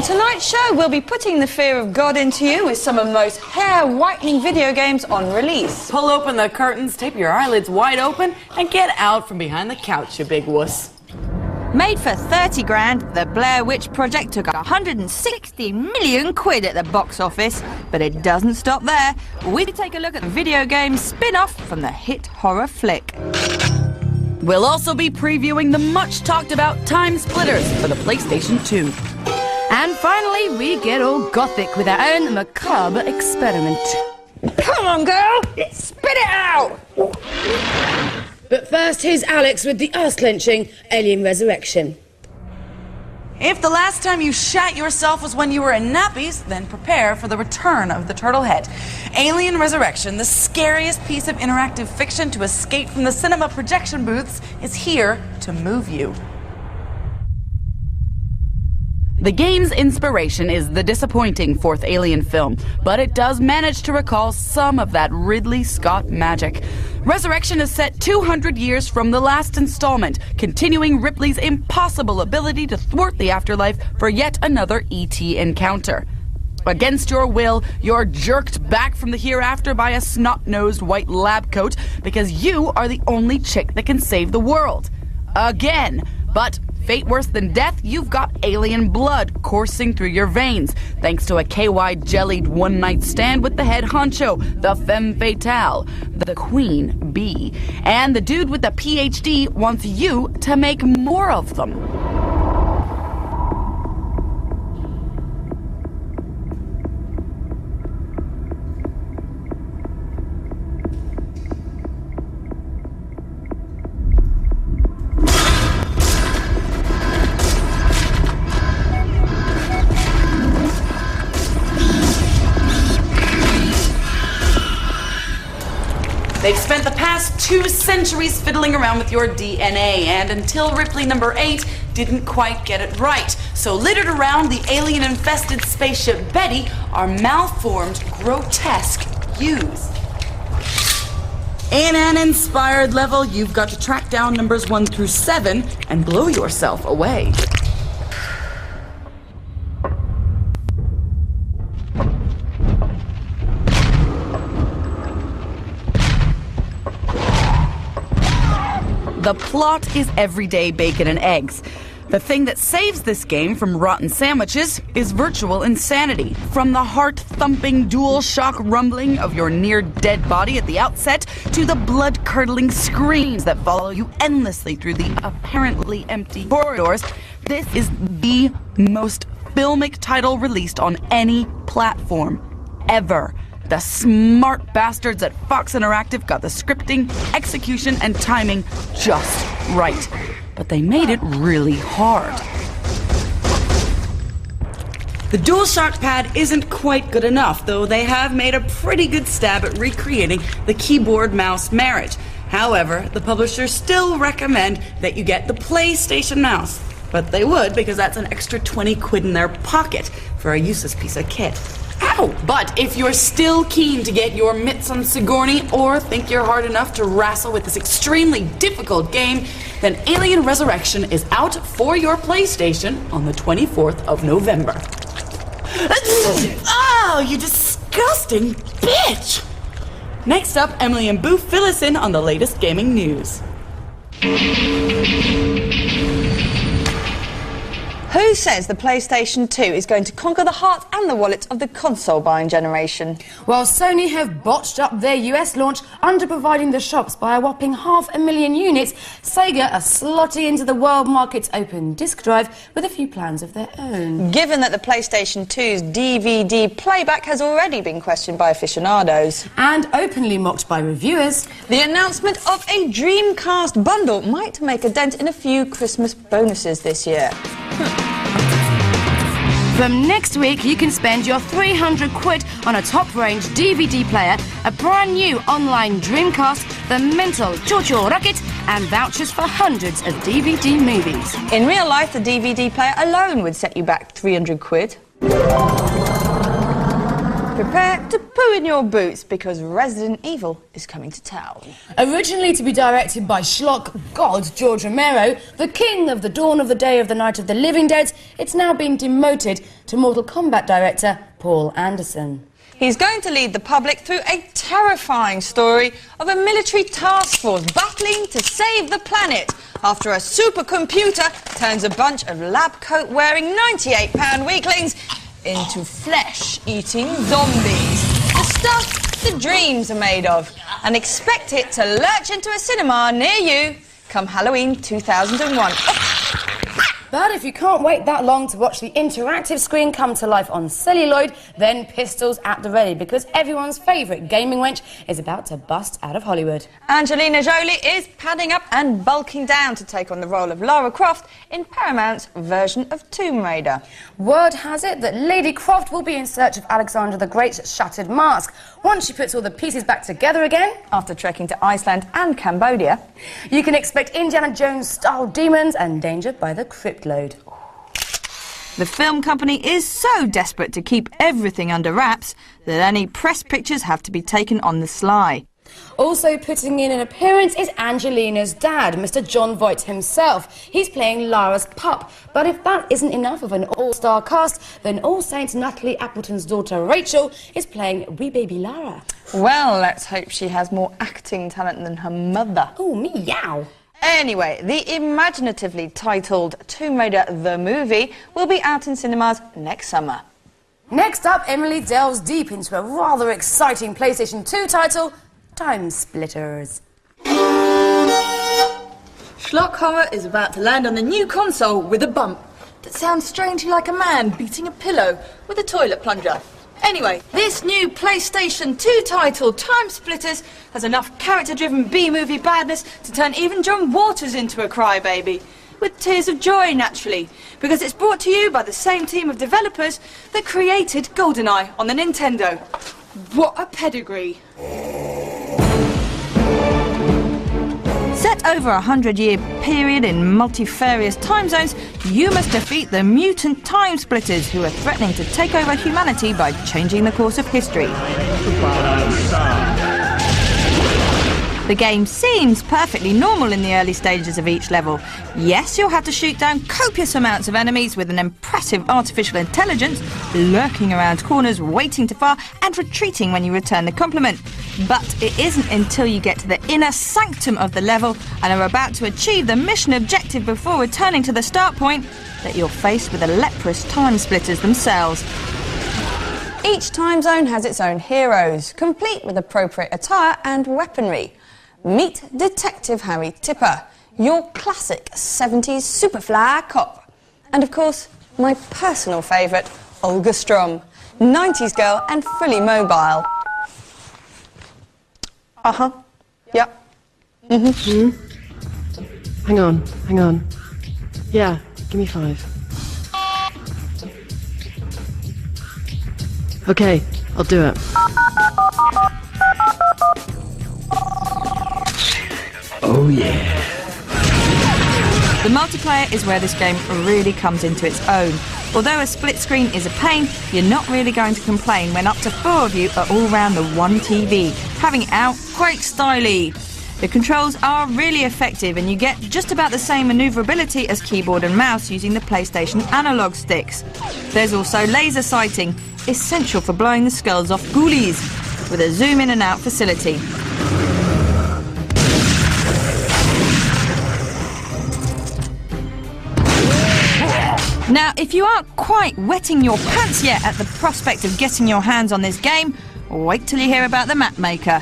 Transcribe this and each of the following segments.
tonight's show, we'll be putting the fear of God into you with some of the most hair-whitening video games on release. Pull open the curtains, tape your eyelids wide open, and get out from behind the couch, you big wuss. Made for 30 grand, the Blair Witch Project took 160 million quid at the box office. But it doesn't stop there. We take a look at the video game spin-off from the hit horror flick. We'll also be previewing the much-talked-about Time Splitters for the PlayStation 2. And finally, we get all gothic with our own macabre experiment. Come on, girl! Spit it out! But first, here's Alex with the ass-clenching Alien Resurrection. If the last time you shat yourself was when you were in nappies, then prepare for the return of the turtle head. Alien Resurrection, the scariest piece of interactive fiction to escape from the cinema projection booths, is here to move you. The game's inspiration is the disappointing fourth Alien film, but it does manage to recall some of that Ridley Scott magic. Resurrection is set 200 years from the last installment, continuing Ripley's impossible ability to thwart the afterlife for yet another E.T. encounter. Against your will, you're jerked back from the hereafter by a snot-nosed white lab coat because you are the only chick that can save the world. Again. But fate worse than death, you've got alien blood coursing through your veins, thanks to a KY jellied one-night stand with the head honcho, the femme fatale, the queen bee. And the dude with the PhD wants you to make more of them. They've spent the past 2 centuries fiddling around with your DNA, and until Ripley number 8 didn't quite get it right. So littered around the alien-infested spaceship Betty are malformed, grotesque yous. In an inspired level, you've got to track down numbers 1 through 7 and blow yourself away. The plot is everyday bacon and eggs. The thing that saves this game from rotten sandwiches is virtual insanity. From the heart-thumping dual-shock rumbling of your near-dead body at the outset to the blood-curdling screams that follow you endlessly through the apparently empty corridors, this is the most filmic title released on any platform ever. The smart bastards at Fox Interactive got the scripting, execution, and timing just right. But they made it really hard. The DualShock pad isn't quite good enough, though they have made a pretty good stab at recreating the keyboard-mouse marriage. However, the publishers still recommend that you get the PlayStation mouse. But they would, because that's an extra 20 quid in their pocket for a useless piece of kit. Ow! But if you're still keen to get your mitts on Sigourney or think you're hard enough to wrestle with this extremely difficult game, then Alien Resurrection is out for your PlayStation on the 24th of November. Oh, you disgusting bitch! Next up, Emily and Boo fill us in on the latest gaming news. Who says the PlayStation 2 is going to conquer the hearts and the wallets of the console-buying generation? While Sony have botched up their US launch, underproviding the shops by a whopping 500,000 units, Sega are slotting into the world market's open disk drive with a few plans of their own. Given that the PlayStation 2's DVD playback has already been questioned by aficionados. And openly mocked by reviewers. The announcement of a Dreamcast bundle might make a dent in a few Christmas bonuses this year. From next week, you can spend your 300 quid on a top-range DVD player, a brand new online Dreamcast, the mental Chocho Rocket, and vouchers for hundreds of DVD movies. In real life, the DVD player alone would set you back 300 quid. Prepare to poo in your boots because Resident Evil is coming to town. Originally to be directed by schlock god George Romero, the king of the dawn of the day of the Night of the Living Dead, it's now been demoted to Mortal Kombat director Paul Anderson. He's going to lead the public through a terrifying story of a military task force battling to save the planet after a supercomputer turns a bunch of lab coat-wearing 98-pound weaklings into flesh-eating zombies. The stuff the dreams are made of. And expect it to lurch into a cinema near you come Halloween 2001. But if you can't wait that long to watch the interactive screen come to life on celluloid, then pistols at the ready, because everyone's favourite gaming wench is about to bust out of Hollywood. Angelina Jolie is padding up and bulking down to take on the role of Lara Croft in Paramount's version of Tomb Raider. Word has it that Lady Croft will be in search of Alexander the Great's shattered mask once she puts all the pieces back together again. After trekking to Iceland and Cambodia, you can expect Indiana Jones-style demons and danger by the crypt load. The film company is so desperate to keep everything under wraps that any press pictures have to be taken on the sly. Also putting in an appearance is Angelina's dad, Mr. John Voight himself. He's playing Lara's pup. But if that isn't enough of an all-star cast, then All Saints Natalie Appleton's daughter Rachel is playing wee baby Lara. Well, let's hope she has more acting talent than her mother. Oh, meow. Anyway, the imaginatively titled Tomb Raider the Movie will be out in cinemas next summer. Next up, Emily delves deep into a rather exciting PlayStation 2 title, Time Splitters. Schlock Horror is about to land on the new console with a bump that sounds strangely like a man beating a pillow with a toilet plunger. Anyway, this new PlayStation 2 title, Time Splitters, has enough character-driven B-movie badness to turn even John Waters into a crybaby. With tears of joy, naturally, because it's brought to you by the same team of developers that created GoldenEye on the Nintendo. What a pedigree. Set over a 100-year period in multifarious time zones, you must defeat the mutant Time Splitters who are threatening to take over humanity by changing the course of history. The game seems perfectly normal in the early stages of each level. Yes, you'll have to shoot down copious amounts of enemies with an impressive artificial intelligence, lurking around corners, waiting to fire, and retreating when you return the compliment. But it isn't until you get to the inner sanctum of the level and are about to achieve the mission objective before returning to the start point that you're faced with the leprous Time Splitters themselves. Each time zone has its own heroes, complete with appropriate attire and weaponry. Meet Detective Harry Tipper, your classic 70s superfly cop. And of course, my personal favourite, Olga Strom, 90s girl and fully mobile. Uh-huh. Yep. Mm-hmm. Hang on. Yeah, give me 5. Okay, I'll do it. Oh yeah. The multiplayer is where this game really comes into its own. Although a split screen is a pain, you're not really going to complain when up to 4 of you are all round the one TV, having it out quite styly. The controls are really effective and you get just about the same manoeuvrability as keyboard and mouse using the PlayStation analog sticks. There's also laser sighting, essential for blowing the skulls off ghoulies, with a zoom in and out facility. Now, if you aren't quite wetting your pants yet at the prospect of getting your hands on this game, wait till you hear about the map maker.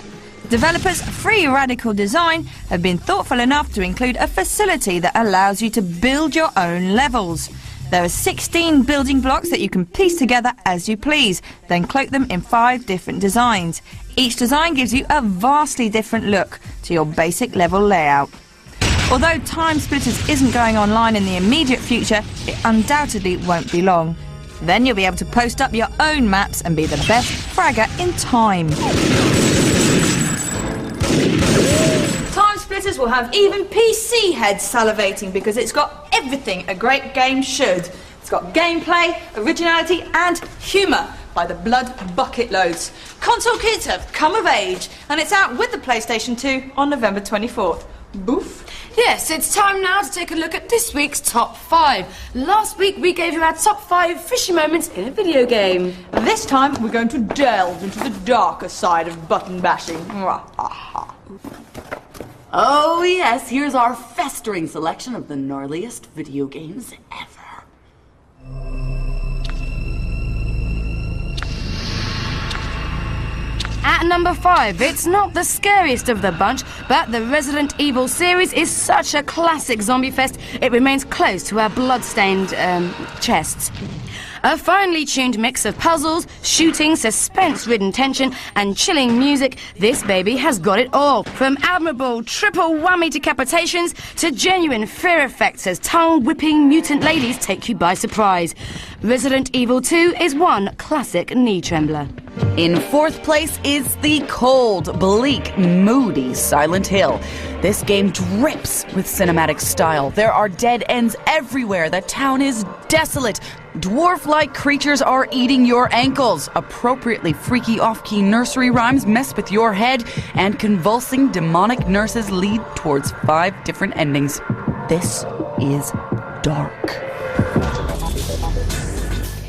Developers Free Radical Design have been thoughtful enough to include a facility that allows you to build your own levels. There are 16 building blocks that you can piece together as you please, then cloak them in 5 different designs. Each design gives you a vastly different look to your basic level layout. Although Time Splitters isn't going online in the immediate future, it undoubtedly won't be long. Then you'll be able to post up your own maps and be the best fragger in time. Time Splitters will have even PC heads salivating because it's got everything a great game should. It's got gameplay, originality and humour, by the blood bucket loads. Console kids have come of age, and it's out with the PlayStation 2 on November 24th. Boof. Yes, it's time now to take a look at this week's top 5. Last week we gave you our top 5 fishy moments in a video game. This time we're going to delve into the darker side of button bashing. Oh yes, here's our festering selection of the gnarliest video games ever. At number 5, it's not the scariest of the bunch, but the Resident Evil series is such a classic zombie fest, it remains close to our blood-stained chests. A finely tuned mix of puzzles, shooting, suspense-ridden tension, and chilling music, this baby has got it all. From admirable triple whammy decapitations to genuine fear effects as tongue-whipping mutant ladies take you by surprise. Resident Evil 2 is one classic knee trembler. In 4th place is the cold, bleak, moody Silent Hill. This game drips with cinematic style. There are dead ends everywhere. The town is desolate. Dwarf-like creatures are eating your ankles. Appropriately freaky off-key nursery rhymes mess with your head, and convulsing demonic nurses lead towards 5 different endings. This is dark.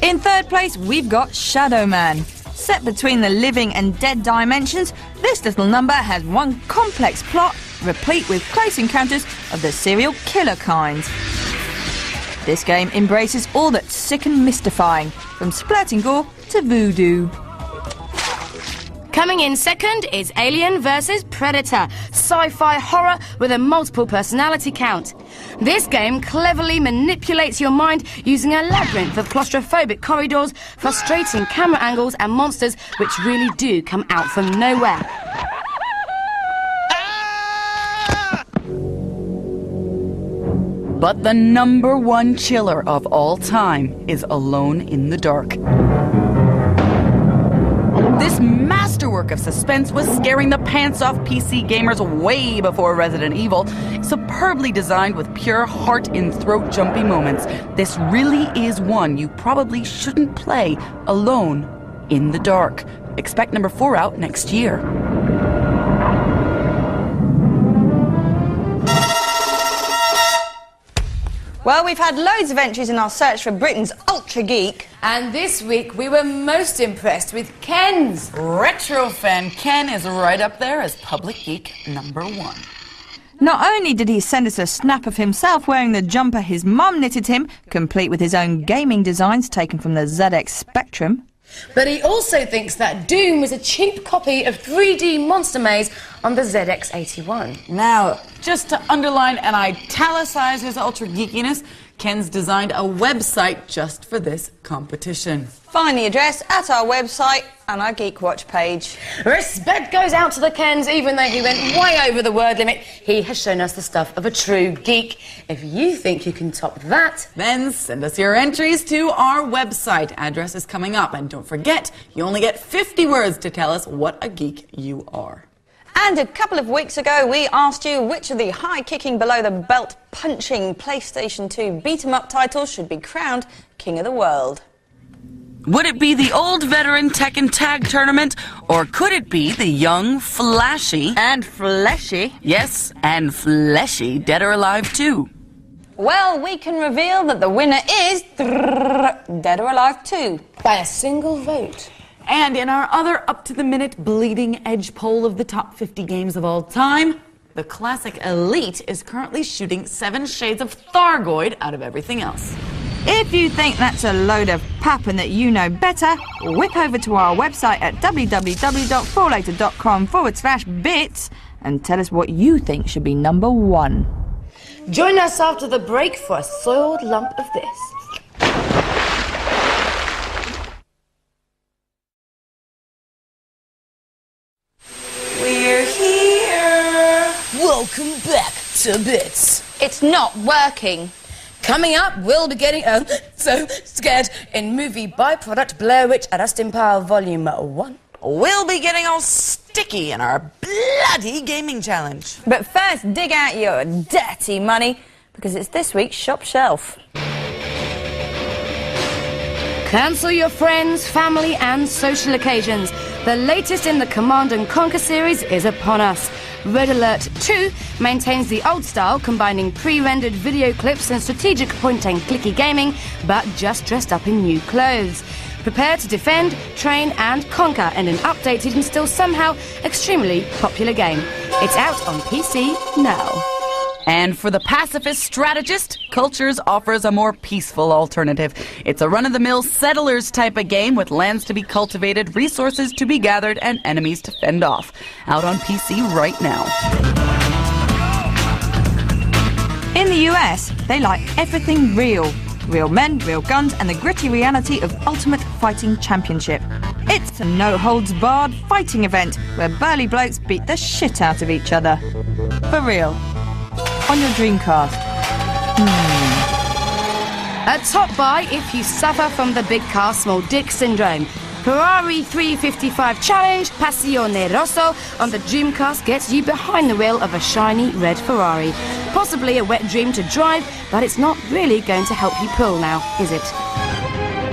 In 3rd place, we've got Shadow Man. Set between the living and dead dimensions, this little number has one complex plot, replete with close encounters of the serial killer kind. This game embraces all that's sick and mystifying, from splurting gore to voodoo. Coming in second is Alien vs Predator, sci-fi horror with a multiple personality count. This game cleverly manipulates your mind using a labyrinth of claustrophobic corridors, frustrating camera angles and monsters which really do come out from nowhere. But the number 1 chiller of all time is Alone in the Dark. This masterwork of suspense was scaring the pants off PC gamers way before Resident Evil. Superbly designed with pure heart in throat-jumpy moments, this really is one you probably shouldn't play alone in the dark. Expect number 4 out next year. Well, we've had loads of entries in our search for Britain's Ultra Geek. And this week we were most impressed with Ken's. Retro fan Ken is right up there as public geek number 1. Not only did he send us a snap of himself wearing the jumper his mum knitted him, complete with his own gaming designs taken from the ZX Spectrum, but he also thinks that Doom was a cheap copy of 3D Monster Maze on the ZX81. Now, just to underline and italicize his ultra geekiness, Ken's designed a website just for this competition. Find the address at our website and our Geek Watch page. Respect goes out to the Kens, even though he went way over the word limit. He has shown us the stuff of a true geek. If you think you can top that, then send us your entries to our website. Address is coming up, and don't forget, you only get 50 words to tell us what a geek you are. And a couple of weeks ago, we asked you which of the high-kicking, below-the-belt, punching PlayStation 2 beat-em-up titles should be crowned King of the World. Would it be the old veteran Tekken Tag Tournament, or could it be the young, flashy... And fleshy. Yes, and fleshy Dead or Alive 2? Well, we can reveal that the winner is... Dead or Alive 2. by a single vote. And in our other up-to-the-minute bleeding edge poll of the top 50 games of all time, the classic Elite is currently shooting 7 shades of Thargoid out of everything else. If you think that's a load of pap and that you know better, whip over to our website at www.4later.com/bits and tell us what you think should be number 1. Join us after the break for a soiled lump of this. We're here. Welcome back to Bits. It's not working. Coming up, we'll be getting so scared in movie byproduct Blair Witch at Austin Power Volume 1. We'll be getting all sticky in our bloody gaming challenge. But first, dig out your dirty money, because it's this week's Shop Shelf. Cancel your friends, family and social occasions. The latest in the Command & Conquer series is upon us. Red Alert 2 maintains the old style, combining pre-rendered video clips and strategic point-and-clicky gaming, but just dressed up in new clothes. Prepare to defend, train and conquer in an updated and still somehow extremely popular game. It's out on PC now. And for the pacifist strategist, Cultures offers a more peaceful alternative. It's a run-of-the-mill settlers type of game with lands to be cultivated, resources to be gathered, and enemies to fend off. Out on PC right now. In the US, they like everything real. Real men, real guns, and the gritty reality of Ultimate Fighting Championship. It's a no-holds-barred fighting event where burly blokes beat the shit out of each other. For real. On your Dreamcast. A top buy if you suffer from the big car small dick syndrome. Ferrari 355 Challenge Passione Rosso on the Dreamcast gets you behind the wheel of a shiny red Ferrari. Possibly a wet dream to drive, but it's not really going to help you pull now, is it?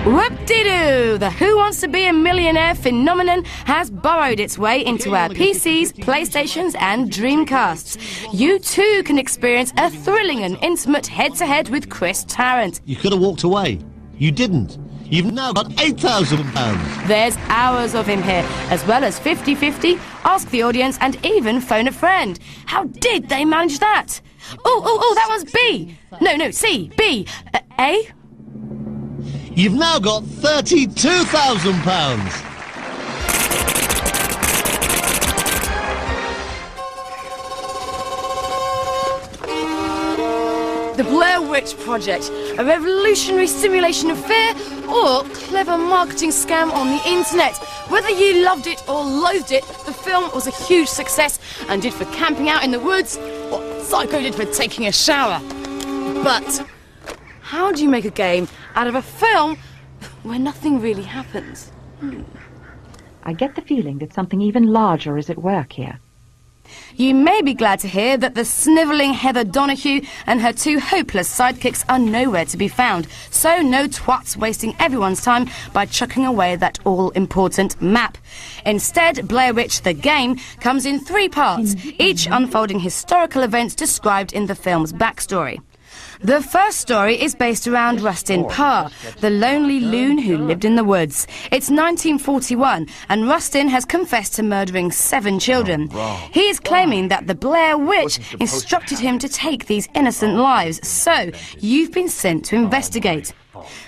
Whoop-de-doo! The Who Wants to Be a Millionaire phenomenon has burrowed its way into our PCs, PlayStations and Dreamcasts. You too can experience a thrilling and intimate head-to-head with Chris Tarrant. You could have walked away. You didn't. You've now got £8,000. There's hours of him here, as well as 50-50, Ask the Audience and even Phone a Friend. How did they manage that? Oh, that was B. No, C. B. A? You've now got £32,000. The Blair Witch Project, a revolutionary simulation of fear or clever marketing scam on the internet. Whether you loved it or loathed it, the film was a huge success and did for camping out in the woods what Psycho did for taking a shower. But how do you make a game out of a film where nothing really happens? I get the feeling that something even larger is at work here. You may be glad to hear that the snivelling Heather Donahue and her two hopeless sidekicks are nowhere to be found, so no twats wasting everyone's time by chucking away that all-important map. Instead, Blair Witch the Game comes in 3 parts, each unfolding historical events described in the film's backstory. The first story is based around Rustin Parr, the lonely loon who lived in the woods. It's 1941, and Rustin has confessed to murdering 7 children. He is claiming that the Blair Witch instructed him to take these innocent lives, so you've been sent to investigate.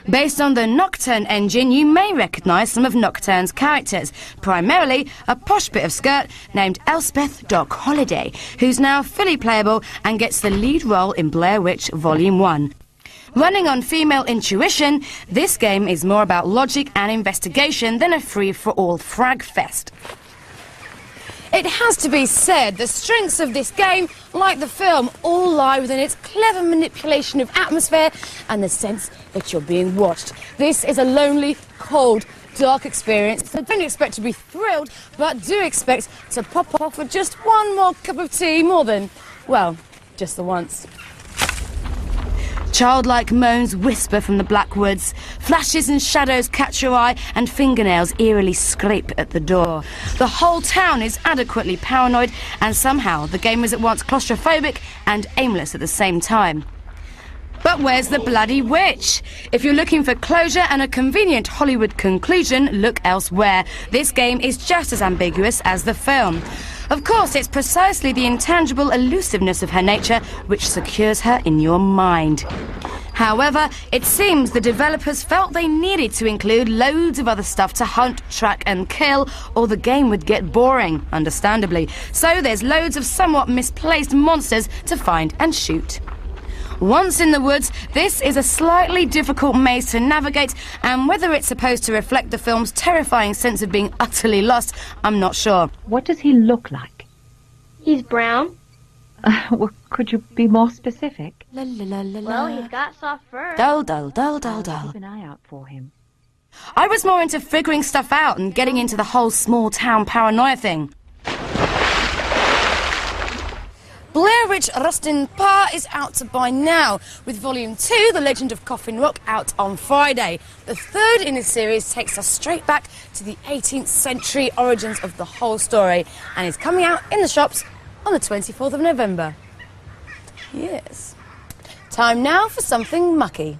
Based on the Nocturne engine, you may recognise some of Nocturne's characters, primarily a posh bit of skirt named Elspeth Doc Holliday, who's now fully playable and gets the lead role in Blair Witch Volume 1. Running on female intuition, this game is more about logic and investigation than a free-for-all frag fest. It has to be said, the strengths of this game, like the film, all lie within its clever manipulation of atmosphere and the sense that you're being watched. This is a lonely, cold, dark experience. So don't expect to be thrilled, but do expect to pop off with just one more cup of tea more than, well, just the once. Childlike moans whisper from the black woods, flashes and shadows catch your eye, and fingernails eerily scrape at the door. The whole town is adequately paranoid, and somehow the game is at once claustrophobic and aimless at the same time. But where's the bloody witch? If you're looking for closure and a convenient Hollywood conclusion, look elsewhere. This game is just as ambiguous as the film. Of course, it's precisely the intangible elusiveness of her nature which secures her in your mind. However, it seems the developers felt they needed to include loads of other stuff to hunt, track and kill, or the game would get boring, understandably. So there's loads of somewhat misplaced monsters to find and shoot. Once in the woods, this is a slightly difficult maze to navigate, and whether it's supposed to reflect the film's terrifying sense of being utterly lost, I'm not sure. What does he look like? He's brown. Well, could you be more specific? La, la, la, la, Well, la. he's got soft fur. Dull, dull, dull, dull, dull. Keep an eye out for him. I was more into figuring stuff out and getting into the whole small town paranoia thing. Blair Which Rustin Parr is out by now, with Volume 2, The Legend of Coffin Rock, out on Friday. The third in the series takes us straight back to the 18th century origins of the whole story and is coming out in the shops on the 24th of November. Yes. Time now for something mucky.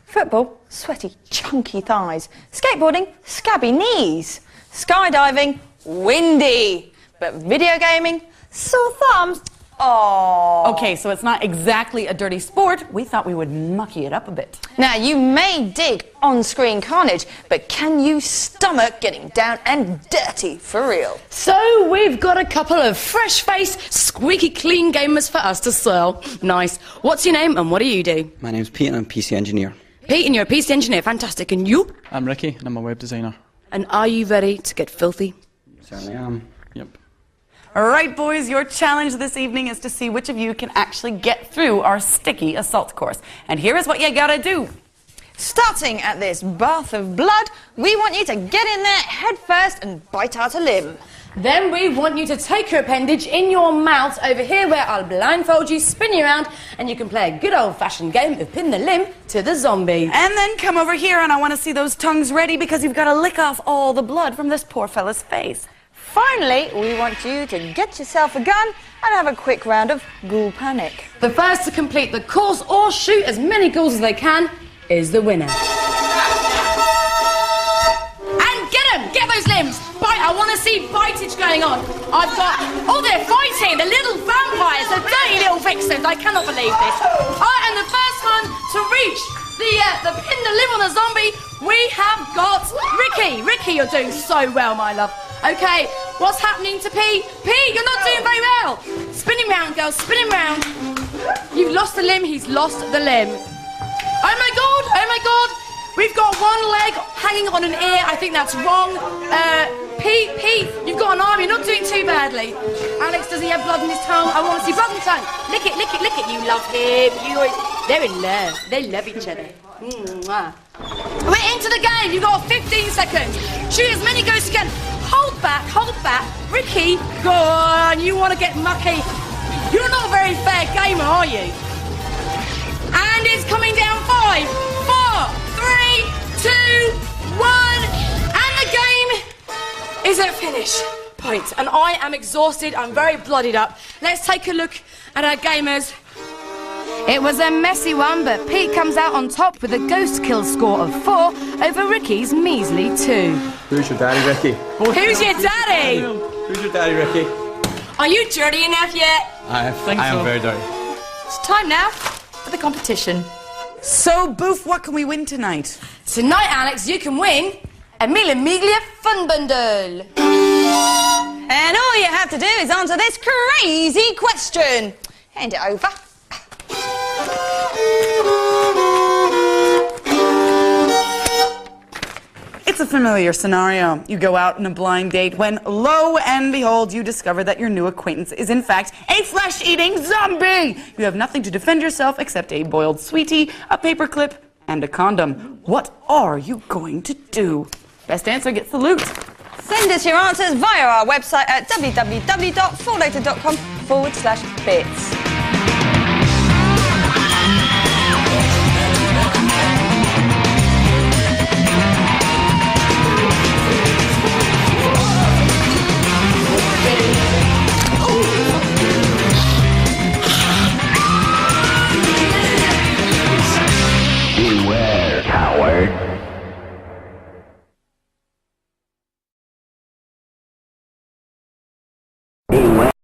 Football, sweaty, chunky thighs. Skateboarding, scabby knees. Skydiving, windy. But video gaming, sore thumbs. Oh. Okay, so it's not exactly a dirty sport. We thought we would mucky it up a bit. Now, you may dig on-screen carnage, but can you stomach getting down and dirty for real? So we've got a couple of fresh-faced, squeaky clean gamers for us to sell. Nice. What's your name and what do you do? My name's Pete and I'm a PC engineer. Pete, and you're a PC engineer. Fantastic. And you? I'm Ricky and I'm a web designer. And are you ready to get filthy? Certainly am. Yep. All right, boys, your challenge this evening is to see which of you can actually get through our sticky assault course. And here is what you gotta do. Starting at this bath of blood, we want you to get in there head first and bite out a limb. Then we want you to take your appendage in your mouth over here where I'll blindfold you, spin you around, and you can play a good old-fashioned game of pin the limb to the zombie. And then come over here and I want to see those tongues ready because you've got to lick off all the blood from this poor fella's face. Finally, we want you to get yourself a gun and have a quick round of ghoul panic. The first to complete the course or shoot as many ghouls as they can is the winner. And get them! Get those limbs! Bite! I want to see bitage going on. I've got... Oh, they're fighting! The little vampires! The dirty little vixens! I cannot believe this. And the first one to reach the pin the limb on the zombie, we have got Ricky. Ricky, you're doing so well, my love. Okay, what's happening to P? P, you're not doing very well. Spin him round, girl, spin him round. You've lost the limb, he's lost the limb. Oh my God, oh my God. We've got one leg hanging on an ear. I think that's wrong. P, you've got an arm, you're not doing too badly. Alex, does he have blood in his tongue? I want to see blood in his tongue. Lick it, lick it, lick it. You love him. They're in love. They love each other. Mwah. We're into the game. You've got 15 seconds. Shoot as many ghosts as you can. Hold back, hold back. Ricky, go on. You want to get mucky. You're not a very fair gamer, are you? And it's coming down 5, 4, 3, 2, 1. And the game is at finish point. And I am exhausted. I'm very bloodied up. Let's take a look at our gamers. It was a messy one, but Pete comes out on top with a ghost kill score of 4 over Ricky's measly 2. Who's your daddy, Ricky? Who's your daddy? Who's your daddy, Ricky? Are you dirty enough yet? I am very dirty. It's time now for the competition. So, Boof, what can we win tonight? Tonight, Alex, you can win a Mila Miglia Fun Bundle. And all you have to do is answer this crazy question. Hand it over. It's a familiar scenario. You go out on a blind date when, lo and behold, you discover that your new acquaintance is in fact a flesh-eating zombie. You have nothing to defend yourself except a boiled sweetie, a paperclip, and a condom. What are you going to do? Best answer gets the loot. Send us your answers via our website at www.4later.com/bits.